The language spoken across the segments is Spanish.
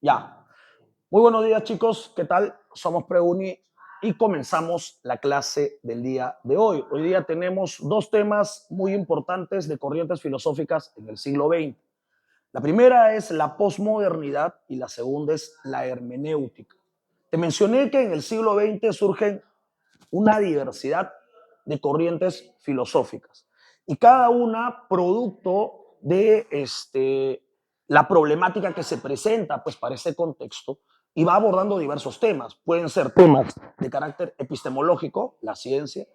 Ya. Muy buenos días, chicos. ¿Qué tal? Somos Preuni y comenzamos la clase del día de hoy. Hoy día tenemos dos temas muy importantes de corrientes filosóficas en el siglo XX. La primera es la posmodernidad y la segunda es la hermenéutica. Te mencioné que en el siglo XX surgen una diversidad de corrientes filosóficas y cada una producto de la problemática que se presenta pues para ese contexto y va abordando diversos temas. Pueden ser temas de carácter epistemológico, la ciencia,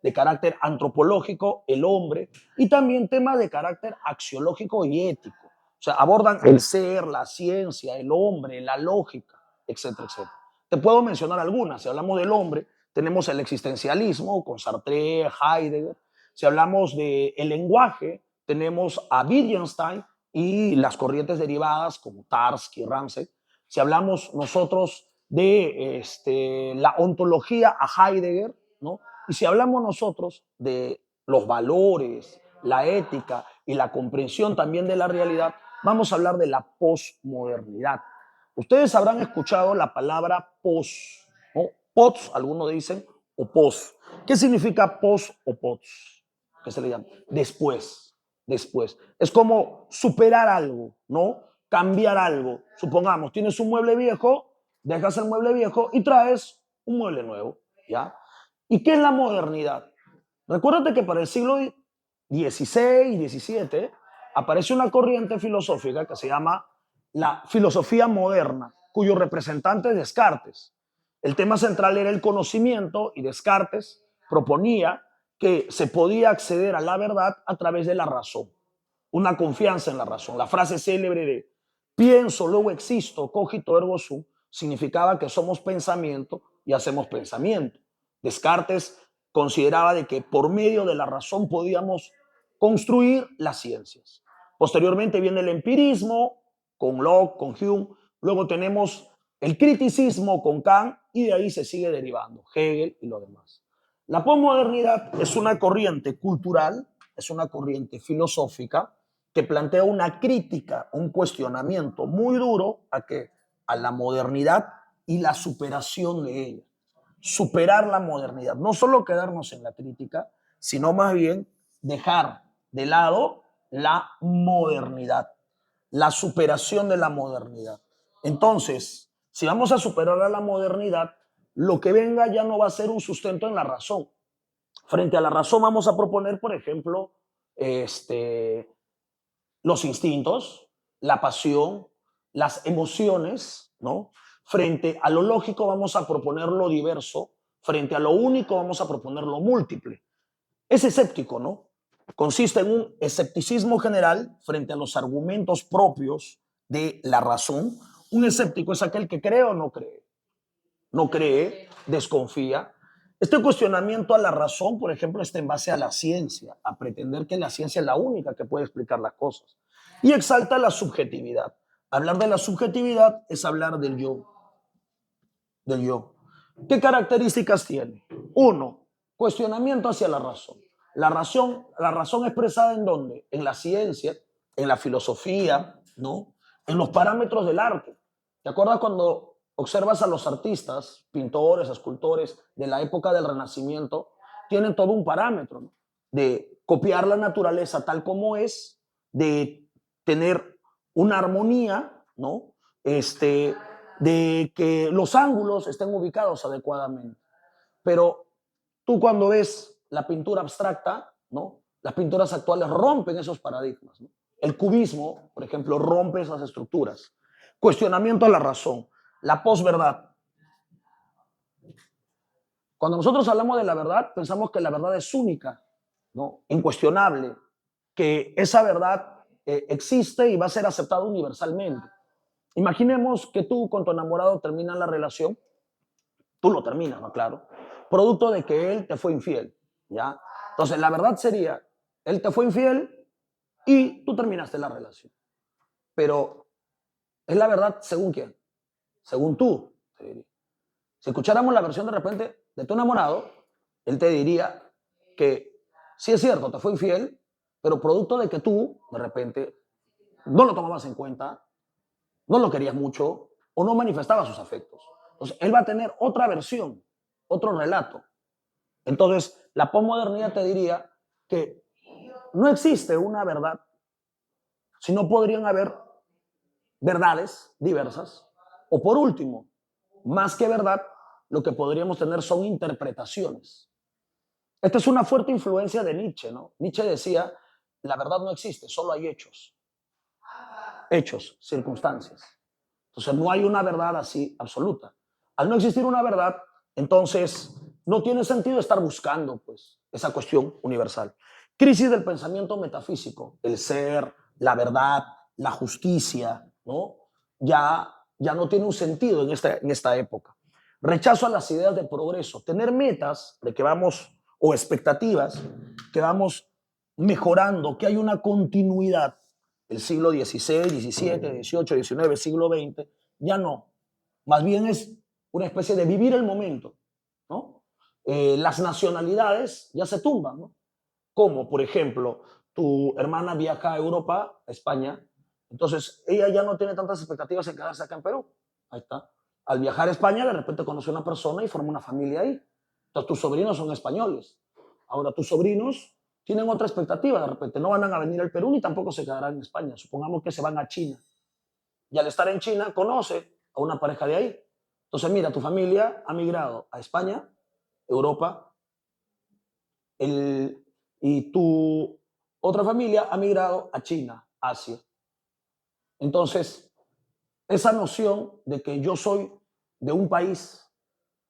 de carácter antropológico, el hombre, y también temas de carácter axiológico y ético. O sea, abordan el ser, la ciencia, el hombre, la lógica, etcétera, etcétera. Te puedo mencionar algunas. Si hablamos del hombre, tenemos el existencialismo con Sartre, Heidegger. Si hablamos del lenguaje, tenemos a Wittgenstein y las corrientes derivadas como Tarski, Ramsey. Si hablamos nosotros de la ontología, a Heidegger, ¿no? Y si hablamos nosotros de los valores, la ética y la comprensión también de la realidad, vamos a hablar de la posmodernidad. Ustedes habrán escuchado la palabra pos, ¿no? Post, algunos dicen, o pos. ¿Qué significa pos o post? ¿Qué se le llama? Después, después. Es como superar algo, ¿no? Cambiar algo. Supongamos, tienes un mueble viejo, dejas el mueble viejo y traes un mueble nuevo, ¿ya? ¿Y qué es la modernidad? Recuérdate que para el siglo XVI y XVII aparece una corriente filosófica que se llama la filosofía moderna, cuyo representante es Descartes. El tema central era el conocimiento y Descartes proponía que se podía acceder a la verdad a través de la razón, una confianza en la razón. La frase célebre de pienso, luego existo, cogito ergo sum, significaba que somos pensamiento y hacemos pensamiento. Descartes consideraba de que por medio de la razón podíamos construir las ciencias. Posteriormente viene el empirismo con Locke, con Hume. Luego tenemos el criticismo con Kant y de ahí se sigue derivando Hegel y lo demás. La posmodernidad es una corriente cultural, es una corriente filosófica que plantea una crítica, un cuestionamiento muy duro a que a la modernidad y la superación de ella. Superar la modernidad, no solo quedarnos en la crítica, sino más bien dejar de lado la modernidad, la superación de la modernidad. Entonces, si vamos a superar a la modernidad, lo que venga ya no va a ser un sustento en la razón. Frente a la razón vamos a proponer, por ejemplo, los instintos, la pasión, las emociones, ¿no? Frente a lo lógico vamos a proponer lo diverso, frente a lo único vamos a proponer lo múltiple. Es escéptico, ¿no? Consiste en un escepticismo general frente a los argumentos propios de la razón. Un escéptico es aquel que cree o no cree. No cree, desconfía. Este cuestionamiento a la razón, por ejemplo, está en base a la ciencia, a pretender que la ciencia es la única que puede explicar las cosas. Y exalta la subjetividad. Hablar de la subjetividad es hablar del yo, del yo. ¿Qué características tiene? Uno, cuestionamiento hacia la razón expresada en dónde? En la ciencia, en la filosofía, ¿no? En los parámetros del arte. ¿Te acuerdas cuando observas a los artistas, pintores, escultores de la época del Renacimiento? Tienen todo un parámetro, ¿no? De copiar la naturaleza tal como es, de tener una armonía, ¿no? De que los ángulos estén ubicados adecuadamente. Pero tú cuando ves la pintura abstracta, ¿no? Las pinturas actuales rompen esos paradigmas, ¿no? El cubismo, por ejemplo, rompe esas estructuras. Cuestionamiento a la razón, la posverdad. Cuando nosotros hablamos de la verdad, pensamos que la verdad es única, ¿no? Incuestionable, que esa verdad existe y va a ser aceptada universalmente. Imaginemos que tú con tu enamorado terminas la relación, tú lo terminas, ¿no? Claro, producto de que él te fue infiel, ¿ya? Entonces, la verdad sería, él te fue infiel y tú terminaste la relación. Pero, ¿es la verdad según quién? Según tú, te diría. Si escucháramos la versión de repente de tu enamorado, él te diría que sí es cierto, te fue infiel, pero producto de que tú, de repente, no lo tomabas en cuenta, no lo querías mucho, o no manifestaba sus afectos. Entonces, él va a tener otra versión, otro relato. Entonces, la posmodernidad te diría que no existe una verdad, sino podrían haber verdades diversas. O por último, más que verdad, lo que podríamos tener son interpretaciones. Esta es una fuerte influencia de Nietzsche, ¿no? Nietzsche decía, la verdad no existe, solo hay hechos. Hechos, circunstancias. Entonces no hay una verdad así absoluta. Al no existir una verdad, entonces no tiene sentido estar buscando pues esa cuestión universal. Crisis del pensamiento metafísico, el ser, la verdad, la justicia, ¿no? Ya no tiene un sentido en esta época. Rechazo a las ideas de progreso, tener metas de que vamos, o expectativas, que vamos mejorando, que hay una continuidad. El siglo XVI, XVII, XVIII, XIX, siglo XX, ya no. Más bien es una especie de vivir el momento, ¿no? Las nacionalidades ya se tumban, ¿no? Como, por ejemplo, tu hermana viaja a Europa, a España, entonces ella ya no tiene tantas expectativas en quedarse acá en Perú. Ahí está. Al viajar a España, de repente conoce a una persona y forma una familia ahí. Entonces tus sobrinos son españoles. Ahora tus sobrinos tienen otra expectativa, de repente no van a venir al Perú ni tampoco se quedarán en España. Supongamos que se van a China. Y al estar en China conoce a una pareja de ahí. Entonces mira, tu familia ha migrado a España, Europa, y tu otra familia ha migrado a China, Asia. Entonces, esa noción de que yo soy de un país,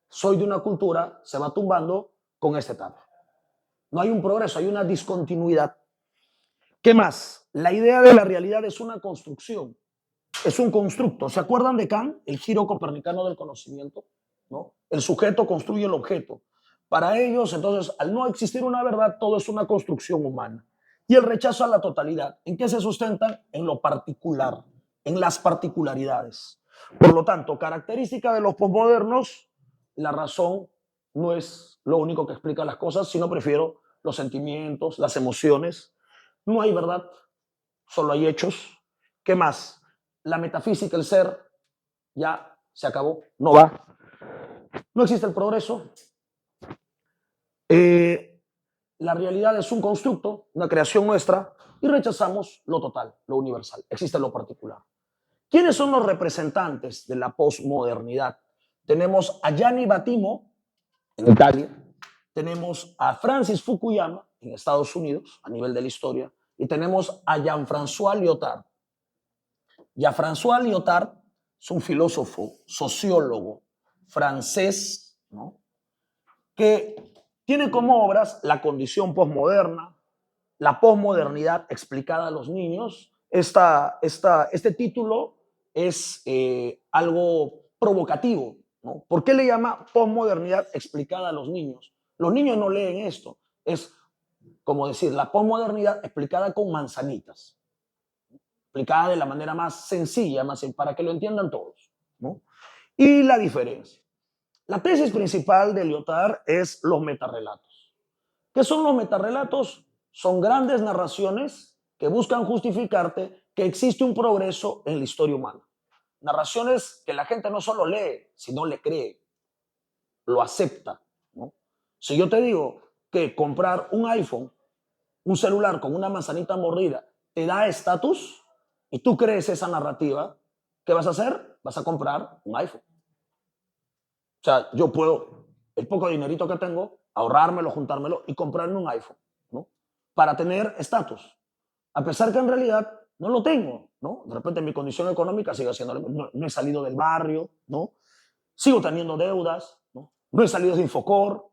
soy de una cultura, se va tumbando con esta etapa. No hay un progreso, hay una discontinuidad. ¿Qué más? La idea de la realidad es una construcción, es un constructo. ¿Se acuerdan de Kant? El giro copernicano del conocimiento, ¿no? El sujeto construye el objeto. Para ellos, entonces, al no existir una verdad, todo es una construcción humana. Y el rechazo a la totalidad, ¿en qué se sustentan? En lo particular, en las particularidades. Por lo tanto, característica de los posmodernos, la razón no es lo único que explica las cosas, sino prefiero los sentimientos, las emociones. No hay verdad, solo hay hechos. ¿Qué más? La metafísica, el ser, ya se acabó, no va. No existe el progreso. La realidad es un constructo, una creación nuestra, y rechazamos lo total, lo universal. Existe lo particular. ¿Quiénes son los representantes de la posmodernidad? Tenemos a Gianni Battimo, en Italia. Tenemos a Francis Fukuyama, en Estados Unidos, a nivel de la historia. Y tenemos a Jean-François Lyotard. Jean-François Lyotard es un filósofo, sociólogo francés, ¿no? Que tiene como obras La condición posmoderna, La posmodernidad explicada a los niños. Este título es algo provocativo, ¿no? ¿Por qué le llama posmodernidad explicada a los niños? Los niños no leen esto. Es como decir, la posmodernidad explicada con manzanitas, explicada de la manera más sencilla, más para que lo entiendan todos, ¿no? Y la diferencia. La tesis principal de Lyotard es los metarrelatos. ¿Qué son los metarrelatos? Son grandes narraciones que buscan justificarte que existe un progreso en la historia humana. Narraciones que la gente no solo lee, sino le cree, lo acepta, ¿no? Si yo te digo que comprar un iPhone, un celular con una manzanita mordida, te da estatus y tú crees esa narrativa, ¿qué vas a hacer? Vas a comprar un iPhone. O sea, yo puedo, el poco dinerito que tengo, ahorrármelo, juntármelo y comprarme un iPhone, ¿no? Para tener estatus. A pesar que en realidad no lo tengo, ¿no? De repente mi condición económica sigue siendo, no he salido del barrio, ¿no? Sigo teniendo deudas, ¿no? No he salido de Infocor,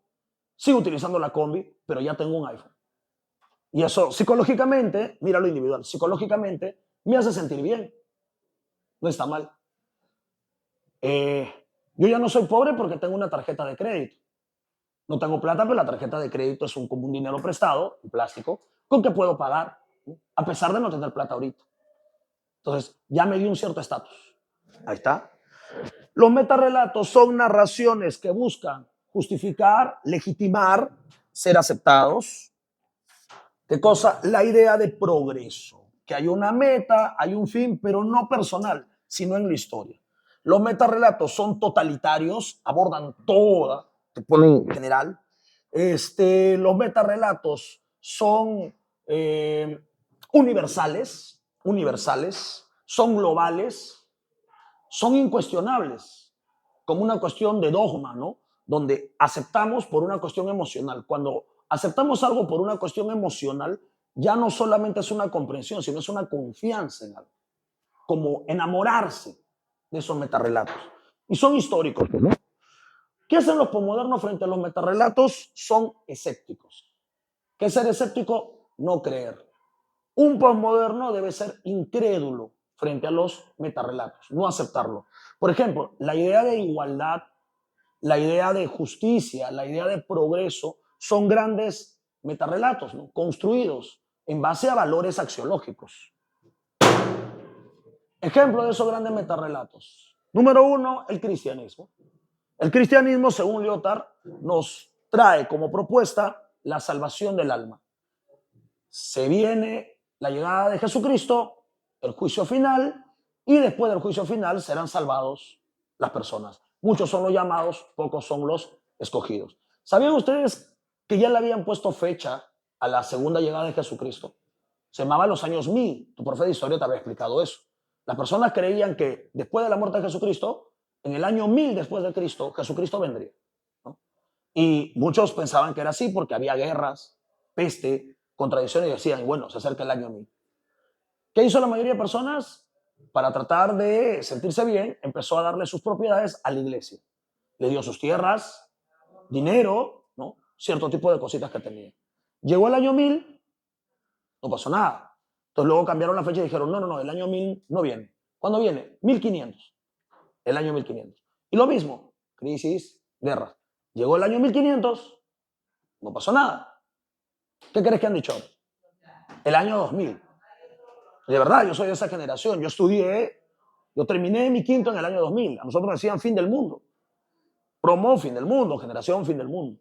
sigo utilizando la combi, pero ya tengo un iPhone. Y eso psicológicamente, mira lo individual, psicológicamente me hace sentir bien. No está mal. Yo ya no soy pobre porque tengo una tarjeta de crédito. No tengo plata, pero la tarjeta de crédito es como un dinero prestado, un plástico, con que puedo pagar, ¿no? A pesar de no tener plata ahorita. Entonces, ya me dio un cierto estatus. Ahí está. Los metarrelatos son narraciones que buscan justificar, legitimar, ser aceptados. ¿Qué cosa? La idea de progreso. Que hay una meta, hay un fin, pero no personal, sino en la historia. Los metarrelatos son totalitarios, abordan toda, te ponen general. Los metarrelatos son universales, son globales, son incuestionables, como una cuestión de dogma, ¿no? Donde aceptamos por una cuestión emocional. Cuando aceptamos algo por una cuestión emocional, ya no solamente es una comprensión, sino es una confianza en algo, como enamorarse de esos metarrelatos. Y son históricos, ¿no? ¿Qué hacen los posmodernos frente a los metarrelatos? Son escépticos. ¿Qué es ser escéptico? No creer. Un posmoderno debe ser incrédulo frente a los metarrelatos, no aceptarlo. Por ejemplo, la idea de igualdad, la idea de justicia, la idea de progreso son grandes metarrelatos, ¿no? Construidos en base a valores axiológicos. Ejemplo de esos grandes metarrelatos. Número uno, el cristianismo. El cristianismo, según Lyotard, nos trae como propuesta la salvación del alma. Se viene la llegada de Jesucristo, el juicio final, y después del juicio final serán salvados las personas. Muchos son los llamados, pocos son los escogidos. ¿Sabían ustedes que ya le habían puesto fecha a la segunda llegada de Jesucristo? Se llamaba los años 1000. Tu profe de historia te había explicado eso. Las personas creían que después de la muerte de Jesucristo, en el año 1000 después de Cristo, Jesucristo vendría, ¿no? Y muchos pensaban que era así porque había guerras, peste, contradicciones, y decían, bueno, se acerca el año 1000. ¿Qué hizo la mayoría de personas? Para tratar de sentirse bien, empezó a darle sus propiedades a la iglesia. Le dio sus tierras, dinero, ¿no? Cierto tipo de cositas que tenía. Llegó el año 1000, no pasó nada. Entonces luego cambiaron la fecha y dijeron, no, el año 1000 no viene. ¿Cuándo viene? 1500. El año 1500. Y lo mismo, crisis, guerra. Llegó el año 1500, no pasó nada. ¿Qué crees que han dicho? El año 2000. De verdad, yo soy de esa generación. Yo terminé mi quinto en el año 2000. A nosotros nos decían fin del mundo. Promo fin del mundo, generación fin del mundo.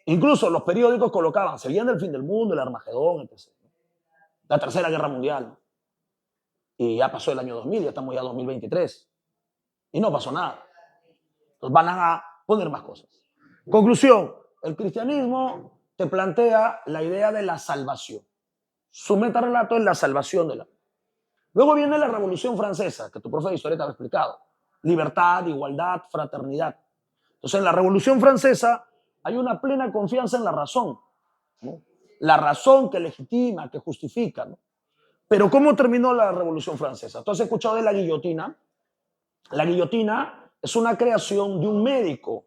Incluso los periódicos colocaban, se viene el fin del mundo, el Armagedón, etc. La tercera guerra mundial. Y ya pasó el año 2000, ya estamos ya en 2023. Y no pasó nada. Entonces van a poner más cosas. Conclusión, el cristianismo te plantea la idea de la salvación. Su metarrelato es la salvación de la... Luego viene la Revolución Francesa, que tu profe de historia te había explicado. Libertad, igualdad, fraternidad. Entonces, en la Revolución Francesa hay una plena confianza en la razón, ¿no? La razón que legitima, que justifica, ¿no? Pero ¿cómo terminó la Revolución Francesa? ¿Tú has escuchado de la guillotina? La guillotina es una creación de un médico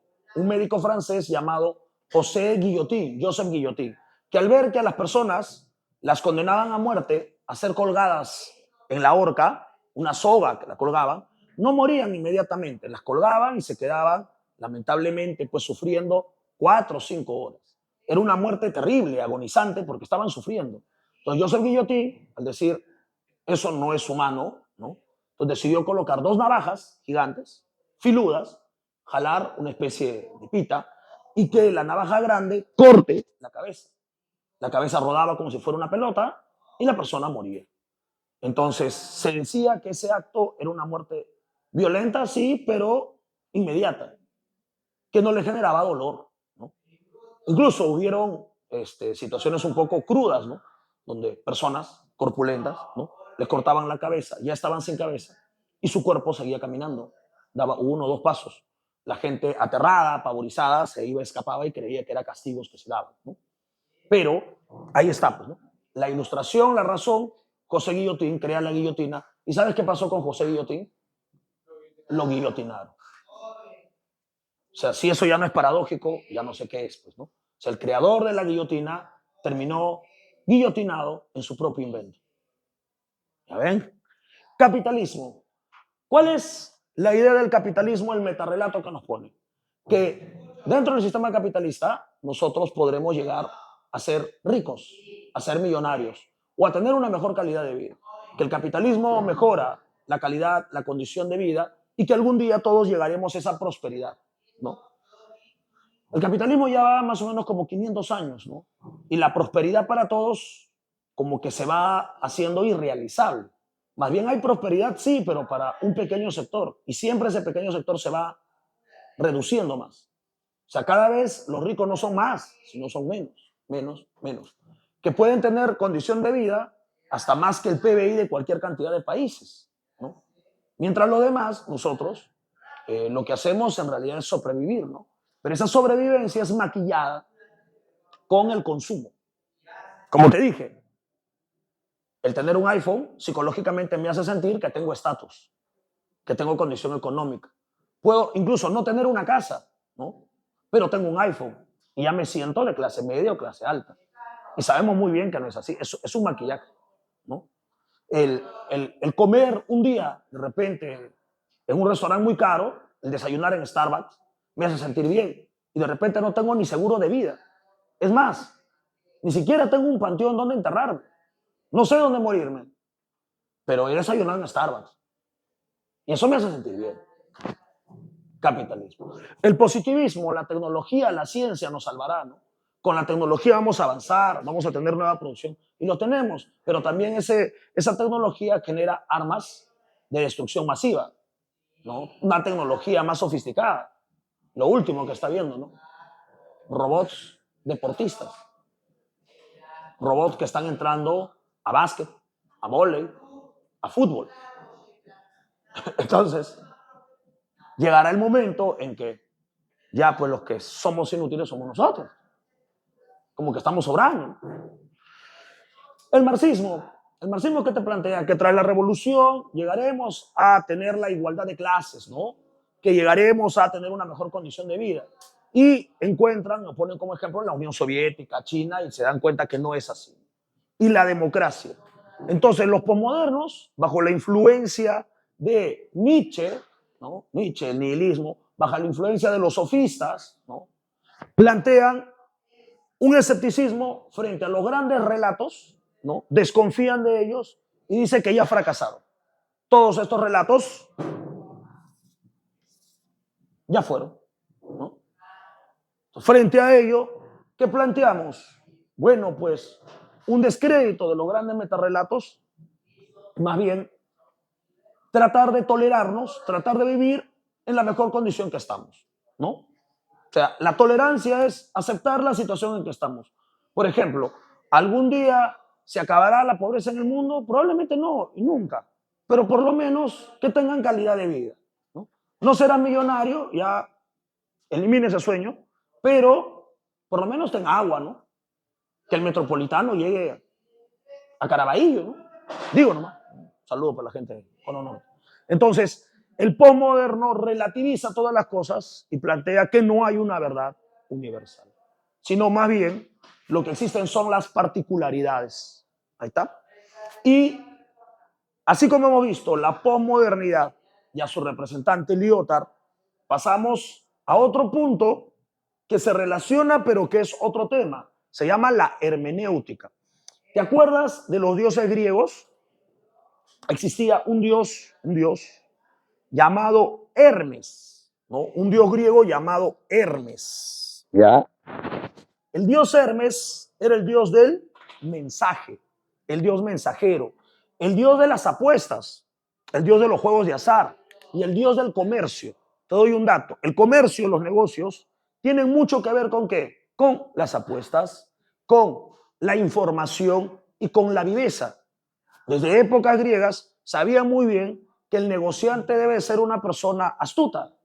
francés llamado Joseph Guillotin, que al ver que a las personas las condenaban a muerte, a ser colgadas en la horca, una soga que la colgaban, no morían inmediatamente, las colgaban y se quedaban lamentablemente pues sufriendo 4 o 5 horas. Era una muerte terrible, agonizante, porque estaban sufriendo. Entonces Joseph Guillotin, al decir eso no es humano, ¿no? Entonces decidió colocar 2 navajas gigantes, filudas, jalar una especie de pita y que la navaja grande corte la cabeza. La cabeza rodaba como si fuera una pelota y la persona moría. Entonces se decía que ese acto era una muerte violenta, sí, pero inmediata, que no le generaba dolor, ¿no? Incluso hubieron situaciones un poco crudas, ¿no? Donde personas corpulentas, ¿no? Les cortaban la cabeza, ya estaban sin cabeza y su cuerpo seguía caminando, daba 1 o 2 pasos. La gente aterrada, pavorizada, se iba, escapaba y creía que era castigos que se daban, ¿no? Pero ahí está, pues, ¿no? La ilustración, la razón, José Guillotín crea la guillotina. ¿Y sabes qué pasó con José Guillotín? Lo guillotinaron. O sea, si eso ya no es paradójico, ya no sé qué es, pues, ¿no? O sea, el creador de la guillotina terminó guillotinado en su propio invento. ¿Ya ven? Capitalismo. ¿Cuál es la idea del capitalismo, el metarrelato que nos pone? Que dentro del sistema capitalista nosotros podremos llegar a ser ricos, a ser millonarios o a tener una mejor calidad de vida. Que el capitalismo mejora la calidad, la condición de vida y que algún día todos llegaremos a esa prosperidad, ¿no? El capitalismo ya va más o menos como 500 años, ¿no? Y la prosperidad para todos como que se va haciendo irrealizable. Más bien hay prosperidad, sí, pero para un pequeño sector. Y siempre ese pequeño sector se va reduciendo más. O sea, cada vez los ricos no son más, sino son menos. Que pueden tener condición de vida hasta más que el PBI de cualquier cantidad de países, ¿no? Mientras lo demás, nosotros, lo que hacemos en realidad es sobrevivir, ¿no? Pero esa sobrevivencia es maquillada con el consumo. Como te dije, el tener un iPhone psicológicamente me hace sentir que tengo estatus, que tengo condición económica. Puedo incluso no tener una casa, ¿no? Pero tengo un iPhone y ya me siento de clase media o clase alta. Y sabemos muy bien que no es así, es un maquillaje, ¿no? El comer un día, de repente, en un restaurante muy caro, el desayunar en Starbucks, me hace sentir bien. Y de repente no tengo ni seguro de vida. Es más, ni siquiera tengo un panteón donde enterrarme. No sé dónde morirme, pero he desayunado en Starbucks. Y eso me hace sentir bien. Capitalismo. El positivismo, la tecnología, la ciencia nos salvará, ¿no? Con la tecnología vamos a avanzar, vamos a tener nueva producción. Y lo tenemos, pero también esa tecnología genera armas de destrucción masiva, ¿no? Una tecnología más sofisticada. Lo último que está viendo, ¿no? Robots deportistas. Robots que están entrando a básquet, a vóley, a fútbol. Entonces, llegará el momento en que ya pues los que somos inútiles somos nosotros. Como que estamos sobrando. El marxismo que te plantea que trae la revolución, llegaremos a tener la igualdad de clases, ¿no? Que llegaremos a tener una mejor condición de vida. Y encuentran, nos ponen como ejemplo la Unión Soviética, China, y se dan cuenta que no es así. Y la democracia. Entonces, los posmodernos, bajo la influencia de Nietzsche, ¿no? Nietzsche, el nihilismo, bajo la influencia de los sofistas, ¿no? Plantean un escepticismo frente a los grandes relatos, ¿no? Desconfían de ellos y dice que ya fracasaron. Todos estos relatos ya fueron, ¿no? Frente a ello, ¿qué planteamos? Bueno, pues un descrédito de los grandes metarrelatos, más bien tratar de tolerarnos, tratar de vivir en la mejor condición que estamos, ¿no? O sea, la tolerancia es aceptar la situación en que estamos. Por ejemplo, algún día se acabará la pobreza en el mundo, probablemente no, y nunca, pero por lo menos que tengan calidad de vida, ¿no? No serán millonarios, ya elimine ese sueño, pero por lo menos tenga agua, ¿no? Que el metropolitano llegue a Caraballo, ¿no? Digo nomás. Saludo para la gente con honor. Entonces, el posmoderno relativiza todas las cosas y plantea que no hay una verdad universal, sino más bien lo que existen son las particularidades. Ahí está. Y así como hemos visto la posmodernidad y a su representante Lyotard, pasamos a otro punto que se relaciona pero que es otro tema. Se llama la hermenéutica. ¿Te acuerdas de los dioses griegos? Existía un dios llamado Hermes, ¿no? Un dios griego llamado Hermes. ¿Ya? El dios Hermes era el dios del mensaje, el dios mensajero, el dios de las apuestas, el dios de los juegos de azar y el dios del comercio. Te doy un dato. El comercio, los negocios, tienen mucho que ver con ¿qué? Con las apuestas, con la información y con la viveza. Desde épocas griegas sabían muy bien que el negociante debe ser una persona astuta,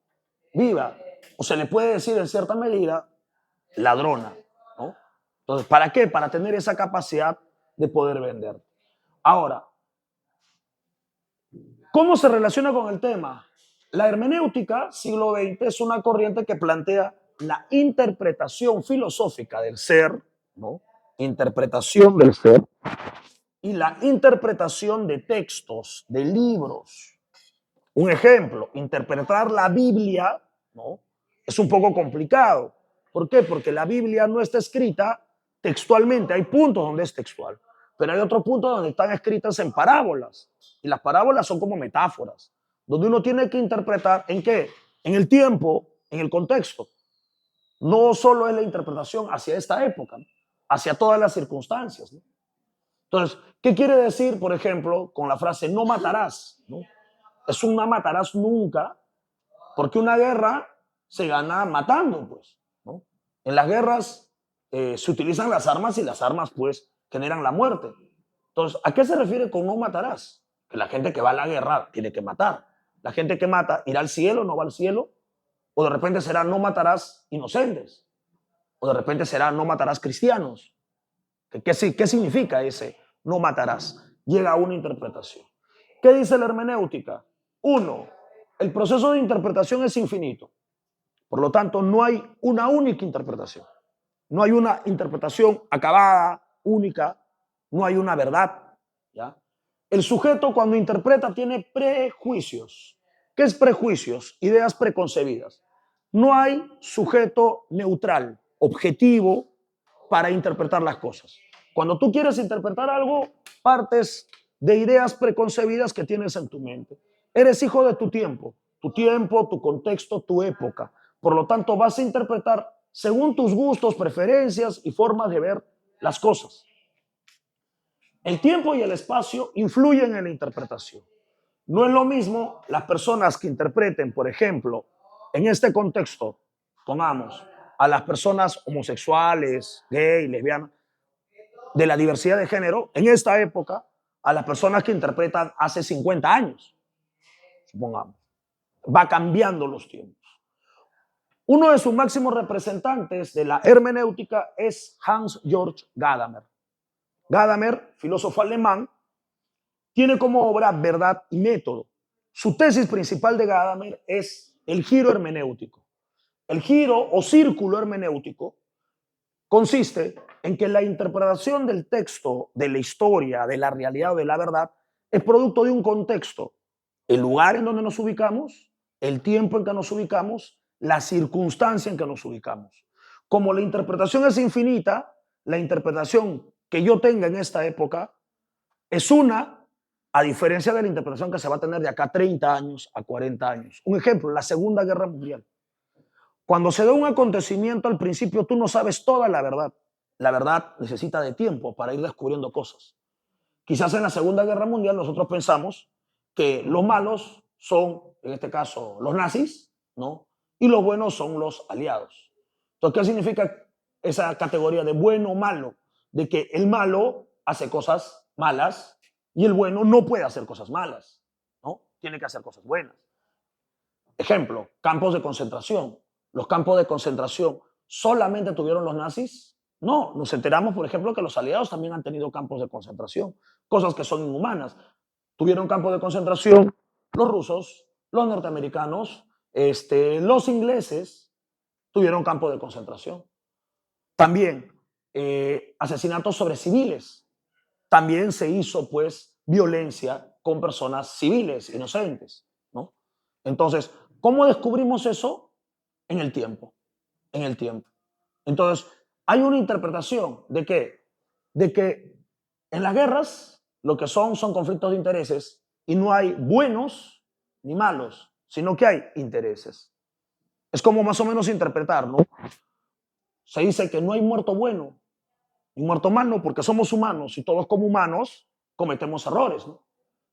viva, o se le puede decir en cierta medida ladrona, ¿no? Entonces, ¿para qué? Para tener esa capacidad de poder vender. Ahora, ¿cómo se relaciona con el tema? La hermenéutica, siglo XX, es una corriente que plantea la interpretación filosófica del ser, ¿no? Interpretación del ser y la interpretación de textos, de libros. Un ejemplo, interpretar la Biblia, ¿no? Es un poco complicado. ¿Por qué? Porque la Biblia no está escrita textualmente. Hay puntos donde es textual, pero hay otros puntos donde están escritas en parábolas. Y las parábolas son como metáforas, donde uno tiene que interpretar en qué, en el tiempo, en el contexto. No solo es la interpretación hacia esta época, ¿no? Hacia todas las circunstancias, ¿no? Entonces, ¿qué quiere decir, por ejemplo, con la frase no matarás? ¿No? Es un no matarás nunca, porque una guerra se gana matando, pues, ¿no? En las guerras se utilizan las armas y las armas, pues, generan la muerte. Entonces, ¿a qué se refiere con no matarás? Que la gente que va a la guerra tiene que matar. La gente que mata irá al cielo, no va al cielo, o de repente será no matarás inocentes, o de repente será no matarás cristianos. ¿Qué significa ese no matarás? Llega a una interpretación. ¿Qué dice la hermenéutica? Uno, el proceso de interpretación es infinito. Por lo tanto, no hay una única interpretación. No hay una interpretación acabada, única. No hay una verdad. ¿Ya? El sujeto cuando interpreta tiene prejuicios. ¿Qué es prejuicios? Ideas preconcebidas. No hay sujeto neutral, objetivo, para interpretar las cosas. Cuando tú quieres interpretar algo, partes de ideas preconcebidas que tienes en tu mente. Eres hijo de tu tiempo, tu contexto, tu época. Por lo tanto, vas a interpretar según tus gustos, preferencias y formas de ver las cosas. El tiempo y el espacio influyen en la interpretación. No es lo mismo las personas que interpreten, por ejemplo, en este contexto, tomamos a las personas homosexuales, gay, lesbianas, de la diversidad de género, en esta época, a las personas que interpretan hace 50 años, supongamos. Va cambiando los tiempos. Uno de sus máximos representantes de la hermenéutica es Hans Georg Gadamer. Gadamer, filósofo alemán, tiene como obra Verdad y Método. Su tesis principal de Gadamer es el giro hermenéutico. El giro o círculo hermenéutico consiste en que la interpretación del texto, de la historia, de la realidad o de la verdad, es producto de un contexto, el lugar en donde nos ubicamos, el tiempo en que nos ubicamos, la circunstancia en que nos ubicamos. Como la interpretación es infinita, la interpretación que yo tenga en esta época es una, a diferencia de la interpretación que se va a tener de acá a 30 años, a 40 años. Un ejemplo, la Segunda Guerra Mundial. Cuando se da un acontecimiento, al principio tú no sabes toda la verdad. La verdad necesita de tiempo para ir descubriendo cosas. Quizás en la Segunda Guerra Mundial nosotros pensamos que los malos son, en este caso, los nazis, ¿no? Y los buenos son los aliados. Entonces, ¿qué significa esa categoría de bueno o malo? De que el malo hace cosas malas y el bueno no puede hacer cosas malas, ¿no? Tiene que hacer cosas buenas. Ejemplo, campos de concentración. Los campos de concentración solamente tuvieron los nazis. No, nos enteramos, por ejemplo, que los aliados también han tenido campos de concentración, cosas que son inhumanas. Tuvieron campos de concentración los rusos, los norteamericanos, los ingleses tuvieron campos de concentración. También asesinatos sobre civiles. También se hizo, pues, violencia con personas civiles, inocentes, ¿no? Entonces, ¿cómo descubrimos eso? En el tiempo, en el tiempo. Entonces, hay una interpretación de que, en las guerras lo que son conflictos de intereses y no hay buenos ni malos, sino que hay intereses. Es como más o menos interpretar, ¿no? Se dice que no hay muerto bueno ni muerto malo porque somos humanos y todos como humanos cometemos errores, ¿no?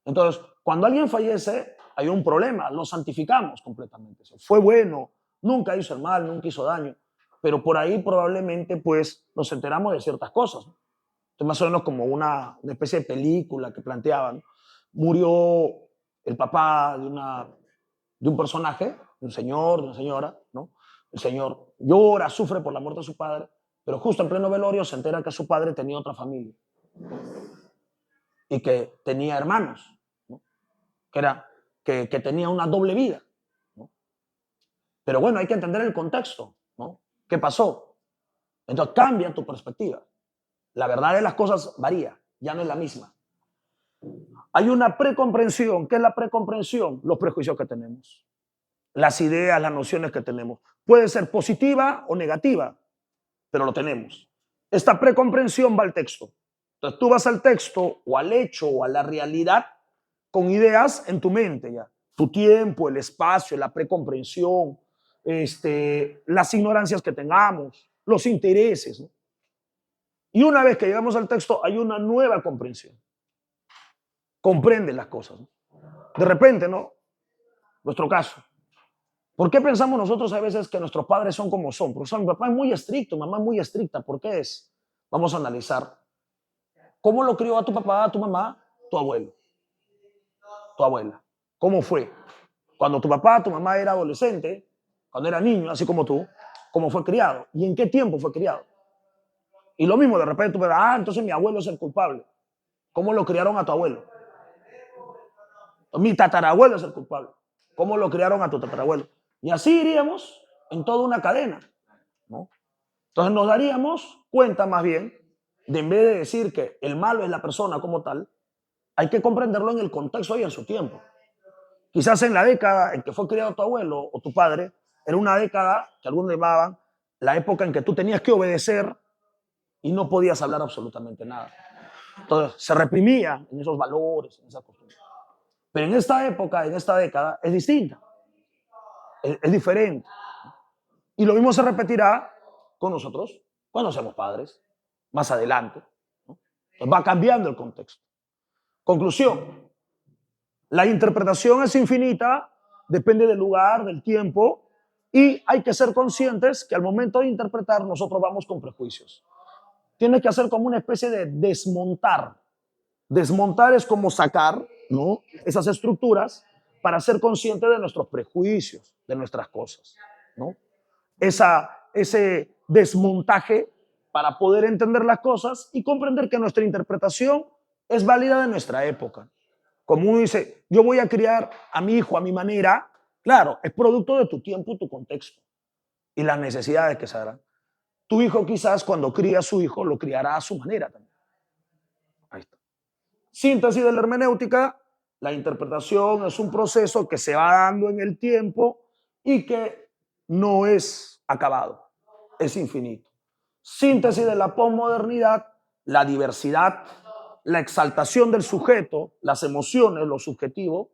Entonces, cuando alguien fallece, hay un problema, lo santificamos completamente. Fue bueno, nunca hizo el mal, nunca hizo daño, pero por ahí probablemente pues nos enteramos de ciertas cosas, ¿no? Entonces, más o menos como una especie de película que planteaban. Murió el papá de un personaje, de un señor, de una señora, ¿no? El señor llora, sufre por la muerte de su padre, pero justo en pleno velorio se entera que su padre tenía otra familia y que tenía hermanos, ¿no? que tenía una doble vida, ¿no? Pero bueno, hay que entender el contexto, ¿no? ¿Qué pasó? Entonces cambia tu perspectiva. La verdad de las cosas varía, ya no es la misma. Hay una precomprensión. ¿Qué es la precomprensión? Los prejuicios que tenemos, las ideas, las nociones que tenemos. Puede ser positiva o negativa, pero lo tenemos. Esta precomprensión va al texto. Entonces tú vas al texto o al hecho o a la realidad con ideas en tu mente ya. Tu tiempo, el espacio, la precomprensión, las ignorancias que tengamos, los intereses, ¿no? Y una vez que llegamos al texto, hay una nueva comprensión. Comprende las cosas, ¿no? De repente, ¿no? Nuestro caso. ¿Por qué pensamos nosotros a veces que nuestros padres son como son? Porque mi papá es muy estricto, mi mamá es muy estricta. ¿Por qué es? Vamos a analizar cómo lo crió a tu papá, a tu mamá, tu abuelo, tu abuela. ¿Cómo fue? Cuando tu papá, tu mamá era adolescente, cuando era niño, así como tú, ¿cómo fue criado? ¿Y en qué tiempo fue criado? Y lo mismo, de repente tú ves, entonces mi abuelo es el culpable. ¿Cómo lo criaron a tu abuelo? Mi tatarabuelo es el culpable. ¿Cómo lo criaron a tu tatarabuelo? Y así iríamos en toda una cadena, ¿no? Entonces nos daríamos cuenta más bien de, en vez de decir que el malo es la persona como tal, hay que comprenderlo en el contexto y en su tiempo. Quizás en la década en que fue criado tu abuelo o tu padre, era una década que algunos llamaban la época en que tú tenías que obedecer y no podías hablar absolutamente nada. Entonces se reprimía en esos valores, en esa costumbre. Pero en esta época, en esta década, es distinta, es diferente. Y lo mismo se repetirá con nosotros cuando seamos padres, más adelante, ¿no? Entonces va cambiando el contexto. Conclusión, la interpretación es infinita, depende del lugar, del tiempo, y hay que ser conscientes que al momento de interpretar nosotros vamos con prejuicios. Tiene que hacer como una especie de desmontar. Desmontar es como sacar, ¿no?, esas estructuras para ser consciente de nuestros prejuicios, de nuestras cosas, ¿no? Ese desmontaje para poder entender las cosas y comprender que nuestra interpretación es válida de nuestra época. Como uno dice, yo voy a criar a mi hijo a mi manera, claro, es producto de tu tiempo y tu contexto y las necesidades que se harán. Tu hijo quizás cuando cría a su hijo lo criará a su manera también. Ahí está. Síntesis de la hermenéutica, la interpretación es un proceso que se va dando en el tiempo y que no es acabado, es infinito. Síntesis de la posmodernidad, la diversidad, la exaltación del sujeto, las emociones, lo subjetivo,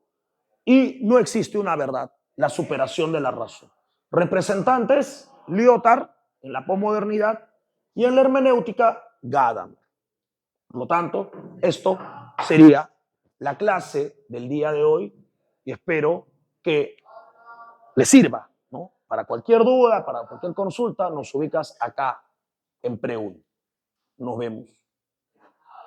y no existe una verdad, la superación de la razón. Representantes, Lyotard, en la posmodernidad, y en la hermenéutica, Gadamer. Por lo tanto, esto sería la clase del día de hoy y espero que les sirva, ¿no? Para cualquier duda, para cualquier consulta, nos ubicas acá en Preun. Nos vemos.